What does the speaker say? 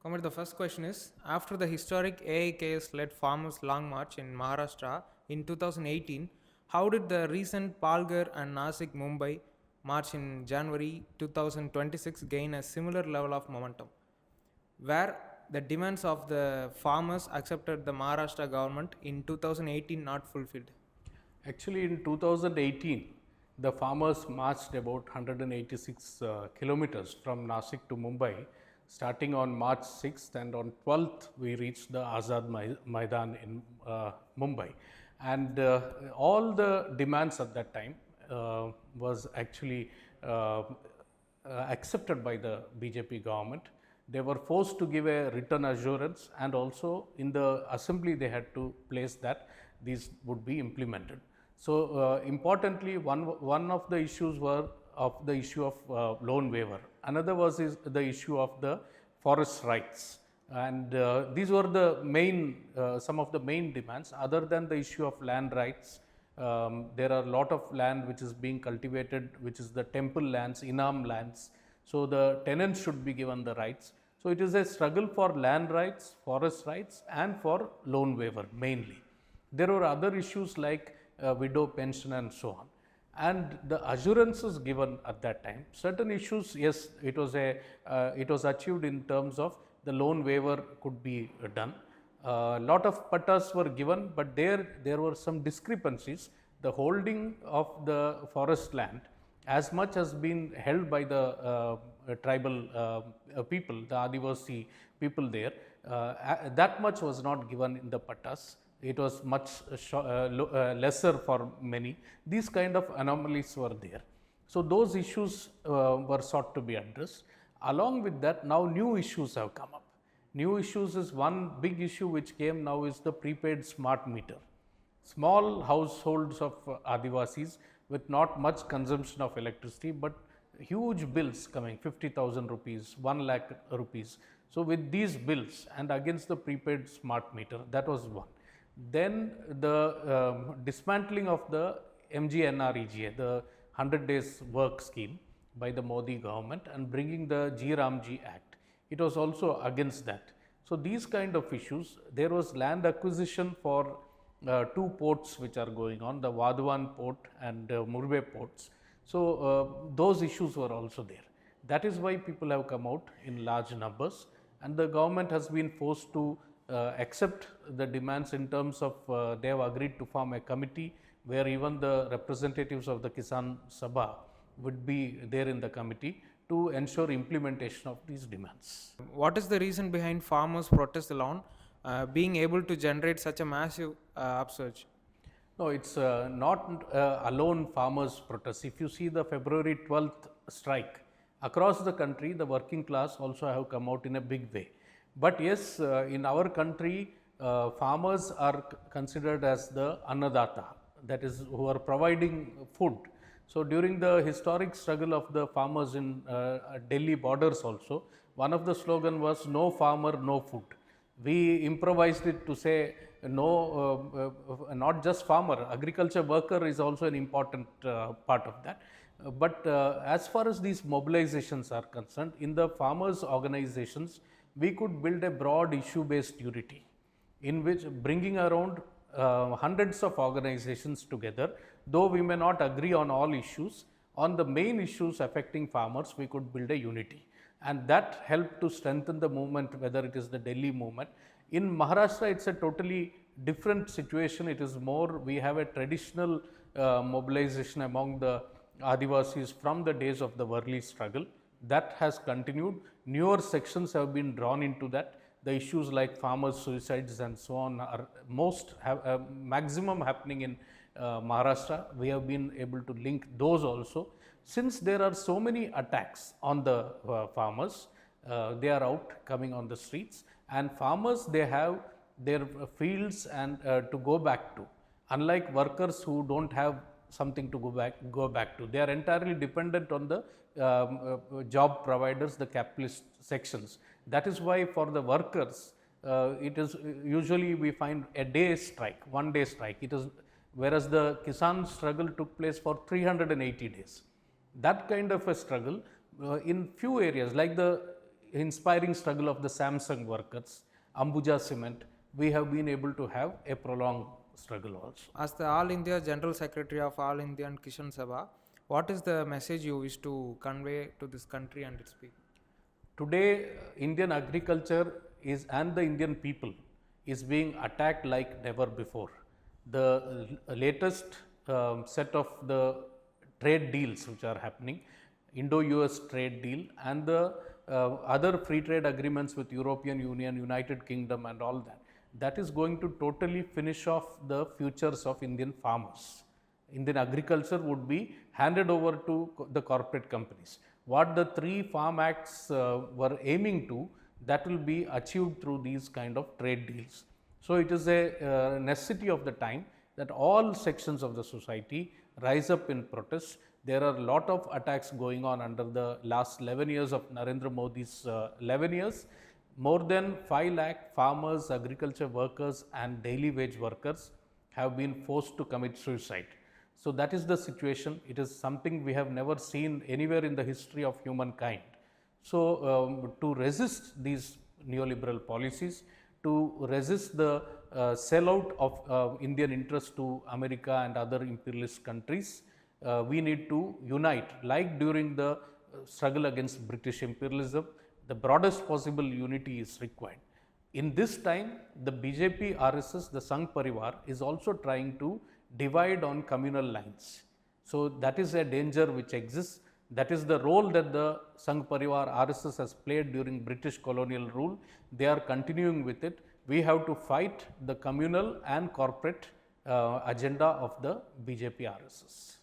Comrade, the first question is, after the historic AIKS-led farmers' long march in Maharashtra in 2018, how did the recent Palghar and Nashik-Mumbai march in January 2026 gain a similar level of momentum, where the demands of the farmers accepted the Maharashtra government in 2018 not fulfilled? Actually, in 2018, the farmers marched about 186 kilometers from Nashik to Mumbai, starting on March 6th, and on 12th we reached the Azad Maidan in Mumbai. And all the demands at that time was actually accepted by the BJP government. They were forced to give a written assurance, and also in the assembly they had to place that these would be implemented. So importantly, one of the issues were of the issue of loan waiver. Another was the issue of the forest rights, and these were the main some of the main demands. Other than the issue of land rights, there are a lot of land which is being cultivated, which is the temple lands, Inam lands. So the tenants should be given the rights. So it is a struggle for land rights, forest rights, and for loan waiver mainly. There were other issues like widow pension and so on. And the assurances given at that time, certain issues, yes, it was achieved in terms of the loan waiver could be done. A lot of pattas were given, but there were some discrepancies. The holding of the forest land as much has been held by the tribal people, the Adivasi people there, that much was not given in the pattas. It was much lesser for many. These kind of anomalies were there. So those issues were sought to be addressed. Along with that, now new issues have come up. New issues is one big issue which came now is the prepaid smart meter. Small households of Adivasis with not much consumption of electricity, but huge bills coming, 50,000 rupees, 1 lakh rupees. So with these bills and against the prepaid smart meter, that was one. Then the dismantling of the MGNREGA, the 100 days work scheme by the Modi government, and bringing the G Ramji Act. It was also against that. So these kind of issues, there was land acquisition for two ports which are going on, the Vadhavan port and Murbe ports. So those issues were also there. That is why people have come out in large numbers, and the government has been forced to accept the demands in terms of they have agreed to form a committee where even the representatives of the Kisan Sabha would be there in the committee to ensure implementation of these demands. What is the reason behind farmers' protest alone being able to generate such a massive upsurge? No, it's not alone farmers' protest. If you see the February 12th strike, across the country, the working class also have come out in a big way. But yes, in our country, farmers are considered as the Annadata, that is, who are providing food. So during the historic struggle of the farmers in Delhi borders also, one of the slogan was "No farmer, no food." We improvised it to say no, not just farmer, agriculture worker is also an important part of that. But as far as these mobilizations are concerned, in the farmers' organizations, we could build a broad issue-based unity in which bringing around hundreds of organizations together, though we may not agree on all issues, on the main issues affecting farmers, we could build a unity. And that helped to strengthen the movement, whether it is the Delhi movement. In Maharashtra, it's a totally different situation. It is more, we have a traditional mobilization among the Adivasis from the days of the Worli struggle. That has continued. Newer sections have been drawn into that. The issues like farmers' suicides and so on are maximum happening in Maharashtra. We have been able to link those also. Since there are so many attacks on the farmers, they are out coming on the streets, and farmers, they have their fields and to go back to. Unlike workers who don't have something to go back to, they are entirely dependent on the job providers, the capitalist sections. That is why for the workers, it is usually we find a day strike, 1 day strike. It is, whereas the Kisan struggle took place for 380 days. That kind of a struggle in few areas, like the inspiring struggle of the Samsung workers, Ambuja Cement, we have been able to have a prolonged struggle also. As the All India General Secretary of All Indian Kishan Sabha, what is the message you wish to convey to this country and its people? Today, Indian agriculture is and the Indian people is being attacked like never before. The latest set of the trade deals which are happening, Indo-US trade deal and the other free trade agreements with European Union, United Kingdom and all that, that is going to totally finish off the futures of Indian farmers. Indian agriculture would be handed over to the corporate companies. What the three farm acts were aiming to, that will be achieved through these kind of trade deals. So it is a necessity of the time that all sections of the society rise up in protest. There are a lot of attacks going on under the last 11 years of Narendra Modi's 11 years. More than 5 lakh farmers, agriculture workers and daily wage workers have been forced to commit suicide. So that is the situation. It is something we have never seen anywhere in the history of humankind. So to resist these neoliberal policies, to resist the sellout of Indian interests to America and other imperialist countries, we need to unite. Like during the struggle against British imperialism, the broadest possible unity is required. In this time, the BJP, RSS, the Sangh Parivar is also trying to divide on communal lines. So that is a danger which exists. That is the role that the Sangh Parivar, RSS has played during British colonial rule. They are continuing with it. We have to fight the communal and corporate agenda of the BJP, RSS.